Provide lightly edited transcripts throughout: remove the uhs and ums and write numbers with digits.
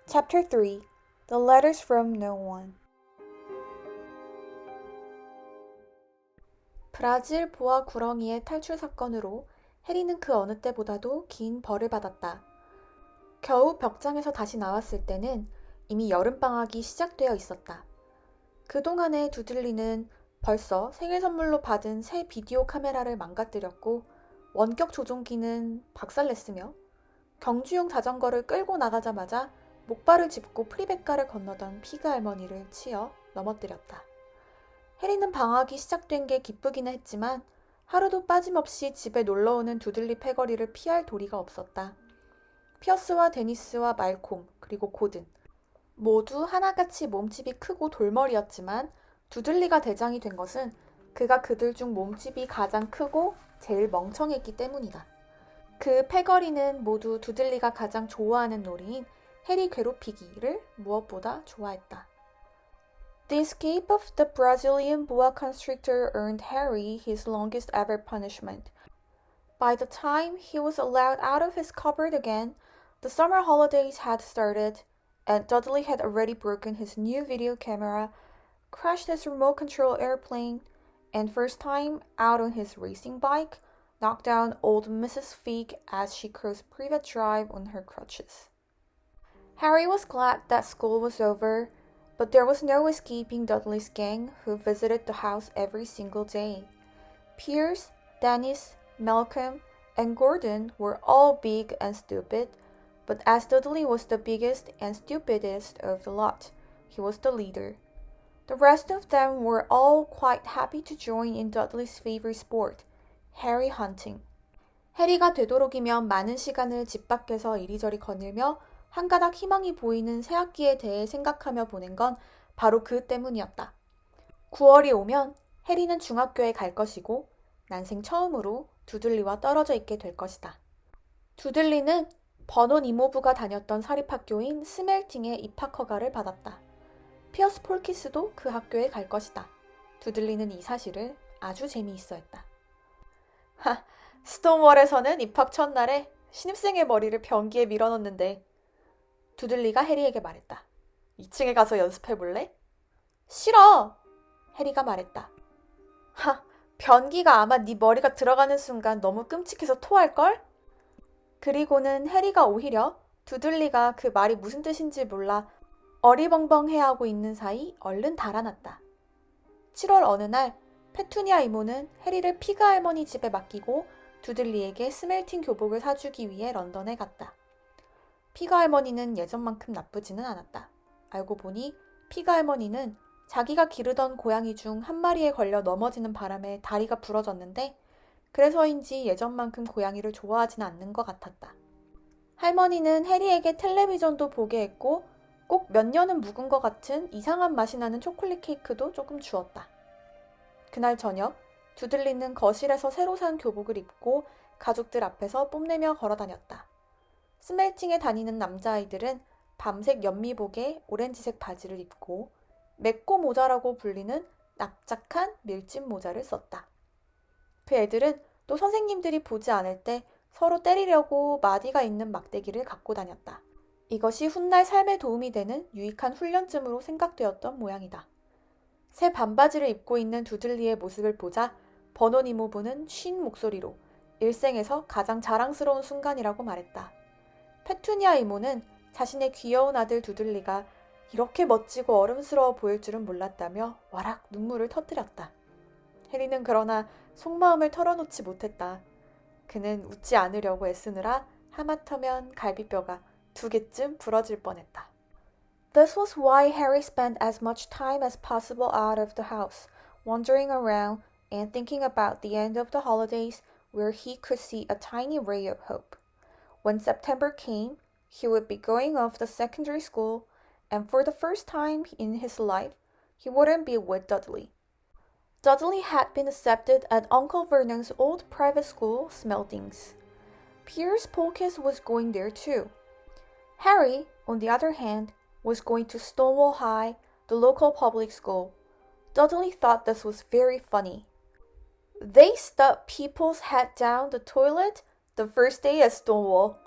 Chapter 3 The Letters from No One 브라질 보아 구렁이의 탈출 사건으로 해리는 그 어느 때보다도 긴 벌을 받았다. 겨우 벽장에서 다시 나왔을 때는 이미 여름방학이 시작되어 있었다. 그동안에 두들리는 벌써 생일 선물로 받은 새 비디오 카메라를 망가뜨렸고 원격 조종기는 박살냈으며 경주용 자전거를 끌고 나가자마자 목발을 짚고 프리베카를 건너던 피그 할머니를 치어 넘어뜨렸다. 해리는 방학이 시작된 게 기쁘기는 했지만 하루도 빠짐없이 집에 놀러오는 두들리 패거리를 피할 도리가 없었다. 피어스와 데니스와 말콤 그리고 고든 모두 하나같이 몸집이 크고 돌머리였지만 두들리가 대장이 된 것은 그가 그들 중 몸집이 가장 크고 제일 멍청했기 때문이다. 그 패거리는 모두 두들리가 가장 좋아하는 놀이인 해리 괴롭히기를 무엇보다 좋아했다. The escape of the Brazilian boa constrictor earned Harry his longest ever punishment. By the time he was allowed out of his cupboard again, the summer holidays had started, and Dudley had already broken his new video camera, crashed his remote control airplane, and first time out on his racing bike, knocked down old Mrs. Fig as she crossed Privet Drive on her crutches. Harry was glad that school was over, but there was no escaping Dudley's gang, who visited the house every single day. Pierce, Dennis, Malcolm, and Gordon were all big and stupid, but as Dudley was the biggest and stupidest of the lot, he was the leader. The rest of them were all quite happy to join in Dudley's favorite sport, Harry hunting. 해리가 되도록이면 많은 시간을 집 밖에서 이리저리 거닐며 한가닥 희망이 보이는 새학기에 대해 생각하며 보낸 건 바로 그 때문이었다. 9월이 오면 해리는 중학교에 갈 것이고 난생 처음으로 두들리와 떨어져 있게 될 것이다. 두들리는 버논 이모부가 다녔던 사립학교인 스멜팅에 입학 허가를 받았다. 피어스 폴키스도 그 학교에 갈 것이다. 두들리는 이 사실을 아주 재미있어 했다. 스톤월에서는 입학 첫날에 신입생의 머리를 변기에 밀어넣는데 두들리가 해리에게 말했다. 2층에 가서 연습해볼래? 싫어! 해리가 말했다. 변기가 아마 네 머리가 들어가는 순간 너무 끔찍해서 토할걸? 그리고는 해리가 오히려 두들리가 그 말이 무슨 뜻인지 몰라 어리벙벙해하고 있는 사이 얼른 달아났다. 7월 어느 날 페투니아 이모는 해리를 피그 할머니 집에 맡기고 두들리에게 스멜팅 교복을 사주기 위해 런던에 갔다. 피그 할머니는 예전만큼 나쁘지는 않았다. 알고 보니 피그 할머니는 자기가 기르던 고양이 중 한 마리에 걸려 넘어지는 바람에 다리가 부러졌는데 그래서인지 예전만큼 고양이를 좋아하진 않는 것 같았다. 할머니는 해리에게 텔레비전도 보게 했고 꼭 몇 년은 묵은 것 같은 이상한 맛이 나는 초콜릿 케이크도 조금 주었다. 그날 저녁 두들리는 거실에서 새로 산 교복을 입고 가족들 앞에서 뽐내며 걸어다녔다. 스멜팅에 다니는 남자아이들은 밤색 연미복에 오렌지색 바지를 입고 맥고 모자라고 불리는 납작한 밀짚 모자를 썼다. 그 애들은 또 선생님들이 보지 않을 때 서로 때리려고 마디가 있는 막대기를 갖고 다녔다. 이것이 훗날 삶에 도움이 되는 유익한 훈련쯤으로 생각되었던 모양이다. 새 반바지를 입고 있는 두들리의 모습을 보자 버논 이모부는 쉰 목소리로 일생에서 가장 자랑스러운 순간이라고 말했다. 페투니아 이모는 자신의 귀여운 아들 두들리가 이렇게 멋지고 어른스러워 보일 줄은 몰랐다며 와락 눈물을 터뜨렸다. 해리는 그러나 속마음을 털어놓지 못했다. 그는 웃지 않으려고 애쓰느라 하마터면 갈비뼈가 2개쯤 부러질 뻔했다. This was why Harry spent as much time as possible out of the house, wandering around and thinking about the end of the holidays where he could see a tiny ray of hope. When September came, he would be going off to secondary school, and for the first time in his life, he wouldn't be with Dudley. Dudley had been accepted at Uncle Vernon's old private school, Smeltings. Pierce Polkiss was going there too. Harry, on the other hand, was going to Stonewall High, the local public school. Dudley thought this was very funny. They stuck people's head down the toilet the first day at Stonewall,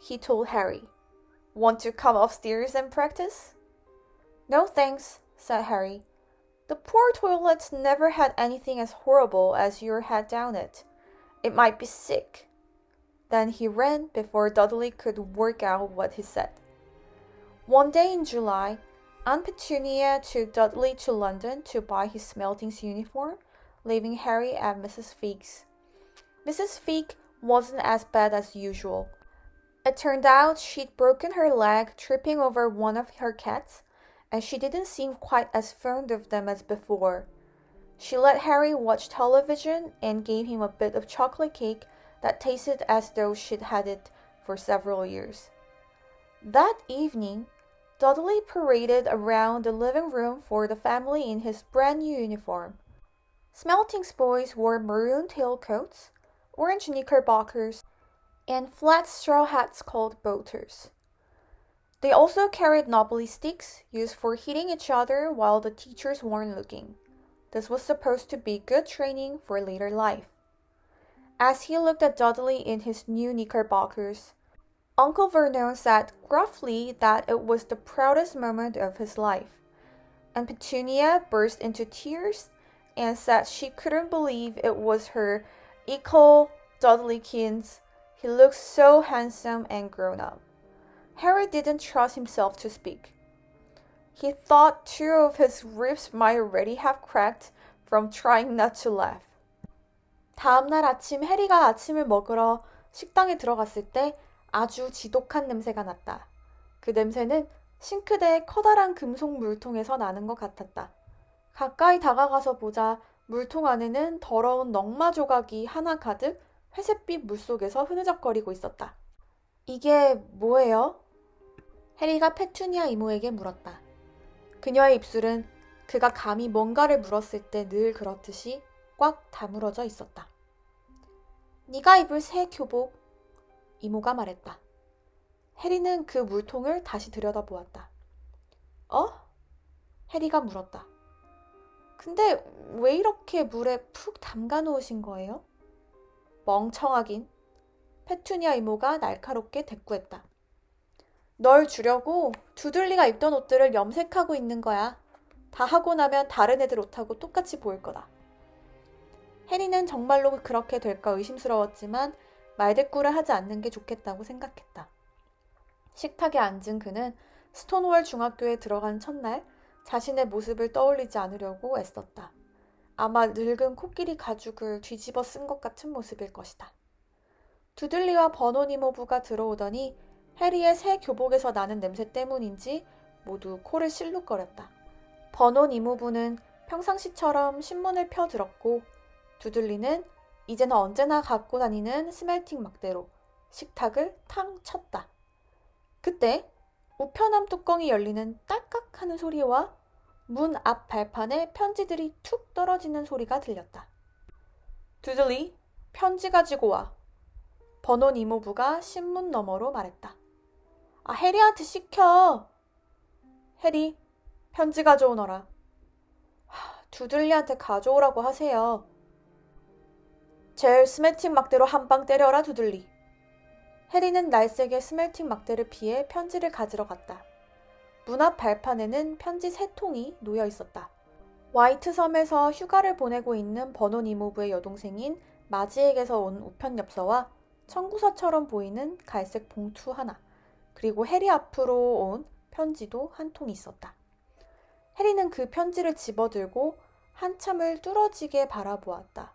he told Harry. Want to come upstairs and practice? No thanks, said Harry. The poor toilets never had anything as horrible as your head down it. It might be sick. Then he ran before Dudley could work out what he said. One day in July, Aunt Petunia took Dudley to London to buy his Smeltings uniform, leaving Harry at Mrs. Figg's. Mrs. Figg wasn't as bad as usual. It turned out she'd broken her leg tripping over one of her cats, and she didn't seem quite as fond of them as before. She let Harry watch television and gave him a bit of chocolate cake that tasted as though she'd had it for several years. That evening, Dudley paraded around the living room for the family in his brand new uniform. Smeltings boys wore maroon tailcoats, orange knickerbockers, and flat straw hats called boaters. They also carried knobbly sticks used for hitting each other while the teachers weren't looking. This was supposed to be good training for later life. As he looked at Dudley in his new knickerbockers, Uncle Vernon said gruffly that it was the proudest moment of his life, and Petunia burst into tears and said she couldn't believe it was her equal Dudleykins. He looked so handsome and grown up. Harry didn't trust himself to speak. He thought two of his ribs might already have cracked from trying not to laugh. 다음 날 아침 해리가 아침을 먹으러 식당에 들어갔을 때 아주 지독한 냄새가 났다. 그 냄새는 싱크대의 커다란 금속 물통에서 나는 것 같았다. 가까이 다가가서 보자 물통 안에는 더러운 넝마 조각이 하나 가득 회색 물속에서 흐느적거리고 있었다. 이게 뭐예요? 해리가 페투니아 이모에게 물었다. 그녀의 입술은 그가 감히 뭔가를 물었을 때 늘 그렇듯이 꽉 다물어져 있었다. 네가 입을 새 교복, 이모가 말했다. 해리는 그 물통을 다시 들여다보았다. 어? 해리가 물었다. 근데 왜 이렇게 물에 푹 담가 놓으신 거예요? 멍청하긴. 페투니아 이모가 날카롭게 대꾸했다. 널 주려고 두들리가 입던 옷들을 염색하고 있는 거야. 다 하고 나면 다른 애들 옷하고 똑같이 보일 거다. 해리는 정말로 그렇게 될까 의심스러웠지만 말대꾸를 하지 않는 게 좋겠다고 생각했다. 식탁에 앉은 그는 스톤월 중학교에 들어간 첫날 자신의 모습을 떠올리지 않으려고 애썼다. 아마 늙은 코끼리 가죽을 뒤집어 쓴 것 같은 모습일 것이다. 두들리와 버논 이모부가 들어오더니 해리의 새 교복에서 나는 냄새 때문인지 모두 코를 실룩거렸다. 버논 이모부는 평상시처럼 신문을 펴들었고 두들리는 이제는 언제나 갖고 다니는 스멜팅 막대로 식탁을 탕 쳤다. 그때 우편함 뚜껑이 열리는 딸깍 하는 소리와 문 앞 발판에 편지들이 툭 떨어지는 소리가 들렸다. 두들리, 편지 가지고 와. 버논 이모부가 신문 너머로 말했다. 아, 해리한테 시켜. 해리, 편지 가져오너라. 두들리한테 가져오라고 하세요. 젤 스멜팅 막대로 한 방 때려라, 두들리. 해리는 날쌔게 스멜팅 막대를 피해 편지를 가지러 갔다. 문 앞 발판에는 편지 3통이 놓여 있었다. 화이트 섬에서 휴가를 보내고 있는 버논 이모부의 여동생인 마지에게서 온 우편 엽서와 청구서처럼 보이는 갈색 봉투 하나, 그리고 해리 앞으로 온 편지도 한 통 있었다. 해리는 그 편지를 집어들고 한참을 뚫어지게 바라보았다.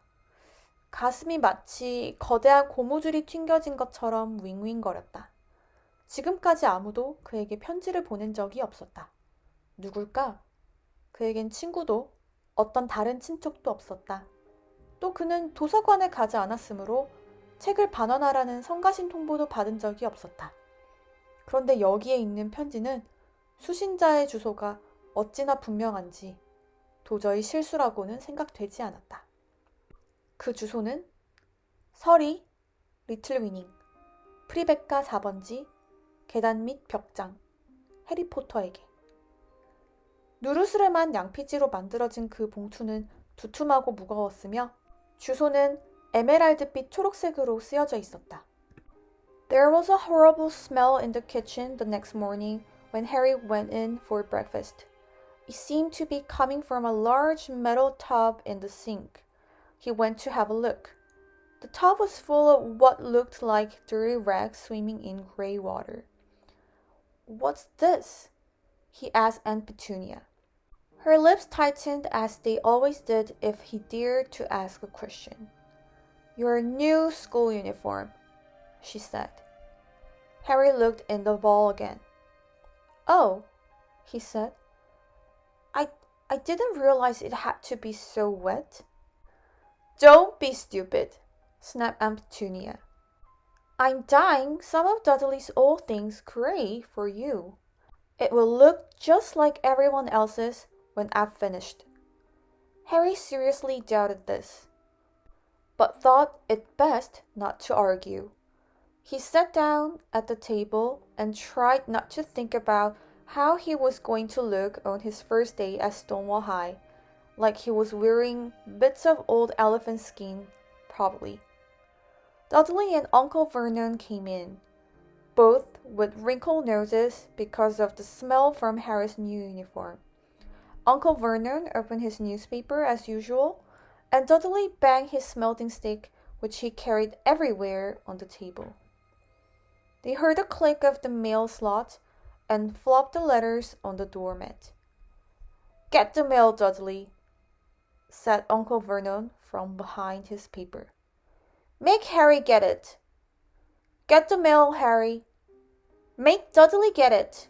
가슴이 마치 거대한 고무줄이 튕겨진 것처럼 윙윙거렸다. 지금까지 아무도 그에게 편지를 보낸 적이 없었다. 누굴까? 그에겐 친구도 어떤 다른 친척도 없었다. 또 그는 도서관에 가지 않았으므로 책을 반환하라는 성가신 통보도 받은 적이 없었다. 그런데 여기에 있는 편지는 수신자의 주소가 어찌나 분명한지 도저히 실수라고는 생각되지 않았다. 그 주소는 서리, 리틀 위닝, 프리베카 4번지, 계단 및 벽장, 해리포터에게. 누르스름한 양피지로 만들어진 그 봉투는 두툼하고 무거웠으며 주소는 에메랄드빛 초록색으로 쓰여져 있었다. There was a horrible smell in the kitchen the next morning when Harry went in for breakfast. It seemed to be coming from a large metal tub in the sink. He went to have a look. The tub was full of what looked like dirty rags swimming in gray water. "What's this?" he asked Aunt Petunia. Her lips tightened as they always did if he dared to ask a question. "Your new school uniform," she said. Harry looked in the bowl again. "Oh," he said. I didn't realize it had to be so wet." "Don't be stupid," snapped Aunt Petunia. "I'm dyeing some of Dudley's old things gray for you. It will look just like everyone else's when I've finished." Harry seriously doubted this, but thought it best not to argue. He sat down at the table and tried not to think about how he was going to look on his first day at Stonewall High, like he was wearing bits of old elephant skin, probably. Dudley and Uncle Vernon came in, both with wrinkled noses because of the smell from Harry's new uniform. Uncle Vernon opened his newspaper as usual, and Dudley banged his smelting stick, which he carried everywhere, on the table. They heard the click of the mail slot and flopped the letters on the doormat. "Get the mail, Dudley," said Uncle Vernon from behind his paper. "Make Harry get it." "Get the mail, Harry." "Make Dudley get it."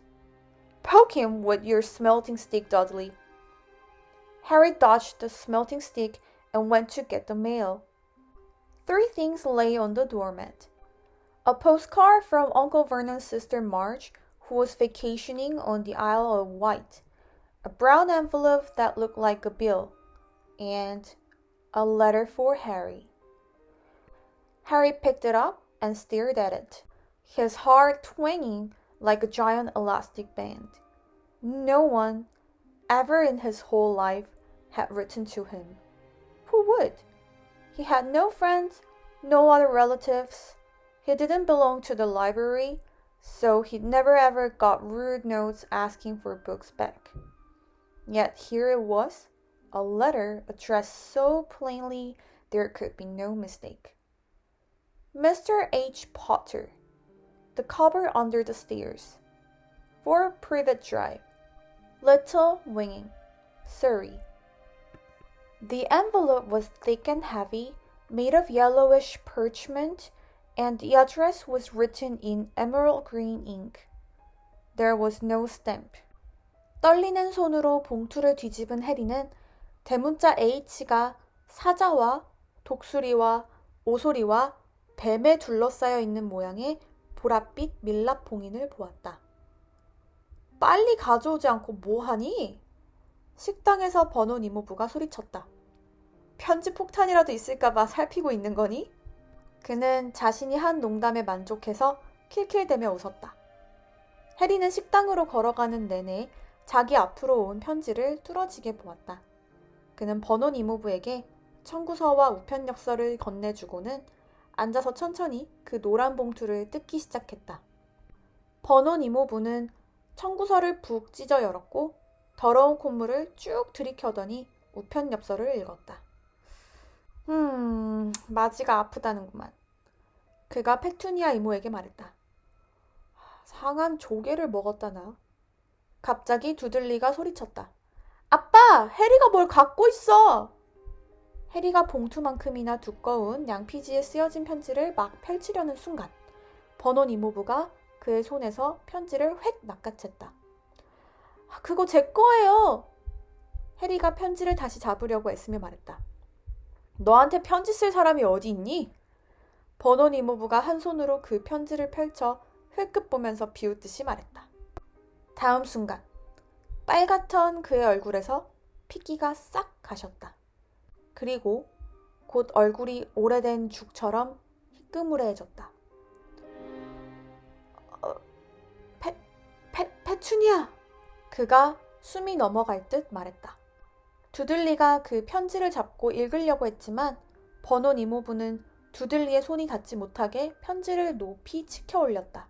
"Poke him with your smelting stick, Dudley." Harry dodged the smelting stick and went to get the mail. 3 things lay on the doormat. A postcard from Uncle Vernon's sister Marge, who was vacationing on the Isle of Wight, a brown envelope that looked like a bill, and a letter for Harry. Harry picked it up and stared at it, his heart twanging like a giant elastic band. No one, ever in his whole life, had written to him. Who would? He had no friends, no other relatives. He didn't belong to the library, so he never ever got rude notes asking for books back. Yet here it was, a letter addressed so plainly there could be no mistake. Mr. H. Potter, the cupboard under the stairs. For Privet Drive, Little Winging, Surrey. The envelope was thick and heavy, made of yellowish parchment, and the address was written in emerald green ink. There was no stamp. 떨리는 손으로 봉투를 뒤집은 해리는 대문자 H가 사자와 독수리와 오소리와 뱀에 둘러싸여 있는 모양의 보랏빛 밀랍 봉인을 보았다. 빨리 가져오지 않고 뭐하니? 식당에서 버논 이모부가 소리쳤다. 편지 폭탄이라도 있을까봐 살피고 있는 거니? 그는 자신이 한 농담에 만족해서 킬킬대며 웃었다. 해리는 식당으로 걸어가는 내내 자기 앞으로 온 편지를 뚫어지게 보았다. 그는 버논 이모부에게 청구서와 우편역서를 건네주고는 앉아서 천천히 그 노란 봉투를 뜯기 시작했다. 버논 이모부는 청구서를 푹 찢어 열었고 더러운 콧물을 쭉 들이켜더니 우편엽서를 읽었다. 마지가 아프다는구만. 그가 페투니아 이모에게 말했다. 상한 조개를 먹었다나. 갑자기 두들리가 소리쳤다. 아빠! 해리가 뭘 갖고 있어! 해리가 봉투만큼이나 두꺼운 양피지에 쓰여진 편지를 막 펼치려는 순간 버논 이모부가 그의 손에서 편지를 획 낚아챘다. 그거 제 거예요! 해리가 편지를 다시 잡으려고 애쓰며 말했다. 너한테 편지 쓸 사람이 어디 있니? 버논 이모부가 한 손으로 그 편지를 펼쳐 흘끗 보면서 비웃듯이 말했다. 다음 순간 빨갛던 그의 얼굴에서 핏기가 싹 가셨다. 그리고 곧 얼굴이 오래된 죽처럼 희끄무레해졌다. 페추니아! 그가 숨이 넘어갈 듯 말했다. 두들리가 그 편지를 잡고 읽으려고 했지만 버논 이모부는 두들리의 손이 닿지 못하게 편지를 높이 치켜 올렸다.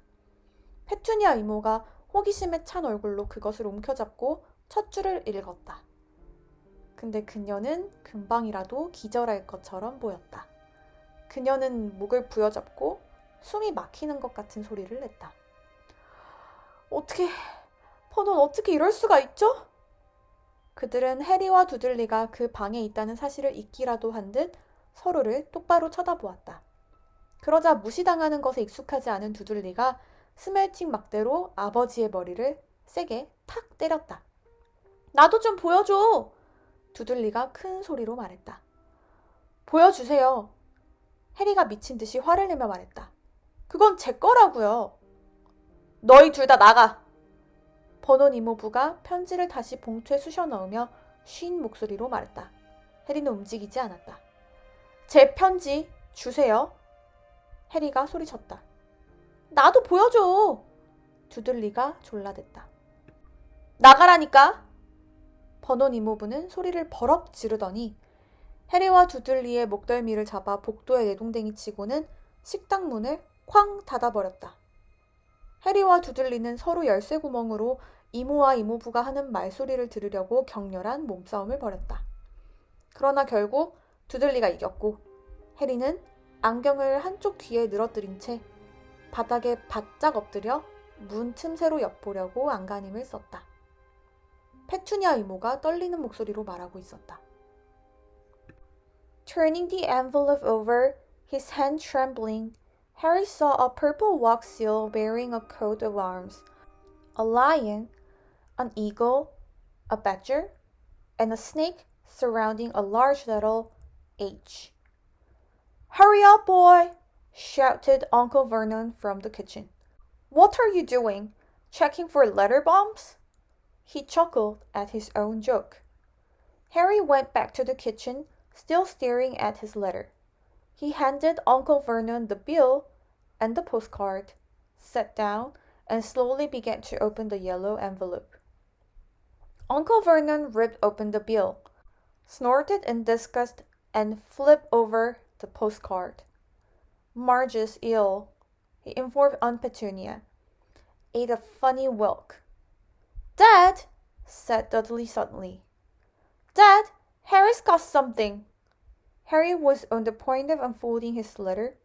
페투니아 이모가 호기심에 찬 얼굴로 그것을 움켜잡고 첫 줄을 읽었다. 근데 그녀는 금방이라도 기절할 것처럼 보였다. 그녀는 목을 부여잡고 숨이 막히는 것 같은 소리를 냈다. 버논 어떻게 이럴 수가 있죠? 그들은 해리와 두들리가 그 방에 있다는 사실을 잊기라도 한 듯 서로를 똑바로 쳐다보았다. 그러자 무시당하는 것에 익숙하지 않은 두들리가 스멜팅 막대로 아버지의 머리를 세게 탁 때렸다. 나도 좀 보여줘! 두들리가 큰 소리로 말했다. 보여주세요. 해리가 미친 듯이 화를 내며 말했다. 그건 제 거라고요. 너희 둘 다 나가! 버논 이모부가 편지를 다시 봉투에 쑤셔 넣으며 쉰 목소리로 말했다. 해리는 움직이지 않았다. 제 편지 주세요. 해리가 소리쳤다. 나도 보여줘. 두들리가 졸라댔다. 나가라니까. 버논 이모부는 소리를 버럭 지르더니 해리와 두들리의 목덜미를 잡아 복도에 내동댕이 치고는 식당 문을 쾅 닫아버렸다. 해리와 두들리는 서로 열쇠 구멍으로 이모와 이모부가 하는 말소리를 들으려고 격렬한 몸싸움을 벌였다. 그러나 결국 두들리가 이겼고 해리는 안경을 한쪽 귀에 늘어뜨린 채 바닥에 바짝 엎드려 문 틈새로 엿보려고 안간힘을 썼다. 페투니아 이모가 떨리는 목소리로 말하고 있었다. Turning the envelope over, his hand trembling, Harry saw a purple wax seal bearing a coat of arms, a lion, an eagle, a badger, and a snake surrounding a large letter H. Hurry up, boy! Shouted Uncle Vernon from the kitchen. What are you doing? Checking for letter bombs? He chuckled at his own joke. Harry went back to the kitchen, still staring at his letter. He handed Uncle Vernon the bill and the postcard, sat down, and slowly began to open the yellow envelope. Uncle Vernon ripped open the bill, snorted in disgust, and flipped over the postcard. Marge is ill, he informed Aunt Petunia. Ate a funny whelk. Dad, said Dudley suddenly. Dad, Harry's got something. Harry was on the point of unfolding his letter,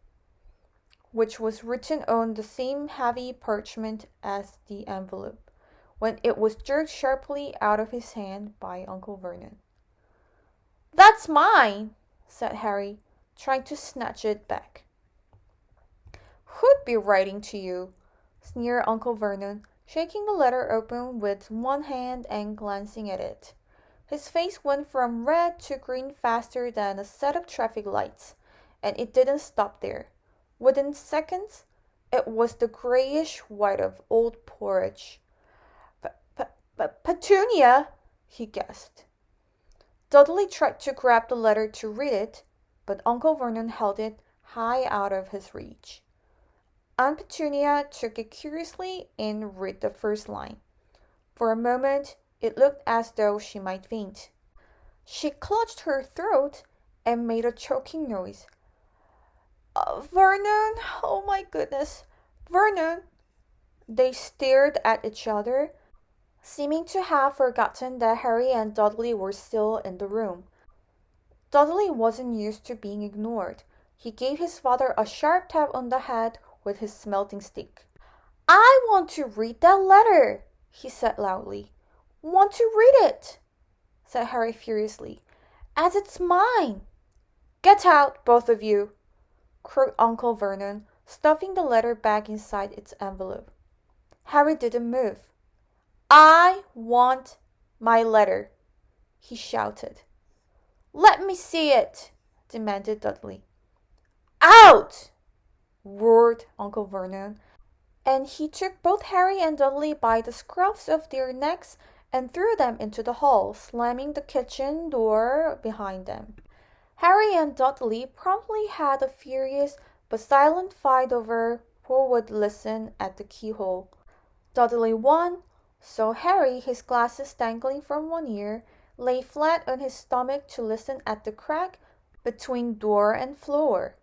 which was written on the same heavy parchment as the envelope, when it was jerked sharply out of his hand by Uncle Vernon. That's mine, said Harry, trying to snatch it back. Who'd be writing to you? Sneered Uncle Vernon, shaking the letter open with one hand and glancing at it. His face went from red to green faster than a set of traffic lights, and it didn't stop there. Within seconds, it was the grayish white of old porridge. Petunia, he gasped. Dudley tried to grab the letter to read it, but Uncle Vernon held it high out of his reach. Aunt Petunia took it curiously and read the first line. For a moment, it looked as though she might faint. She clutched her throat and made a choking noise. Vernon, oh my goodness, Vernon. They stared at each other, seeming to have forgotten that Harry and Dudley were still in the room. Dudley wasn't used to being ignored. He gave his father a sharp tap on the head with his smelting stick. I want to read that letter, he said loudly. Want to read it, said Harry furiously, as it's mine. Get out, both of you, croaked Uncle Vernon, stuffing the letter back inside its envelope. Harry didn't move. I want my letter, he shouted. Let me see it, demanded Dudley. Out! Roared Uncle Vernon, and he took both Harry and Dudley by the scruffs of their necks and threw them into the hall, slamming the kitchen door behind them. Harry and Dudley promptly had a furious but silent fight over who would listen at the keyhole. Dudley won, so Harry, his glasses dangling from one ear, lay flat on his stomach to listen at the crack between door and floor.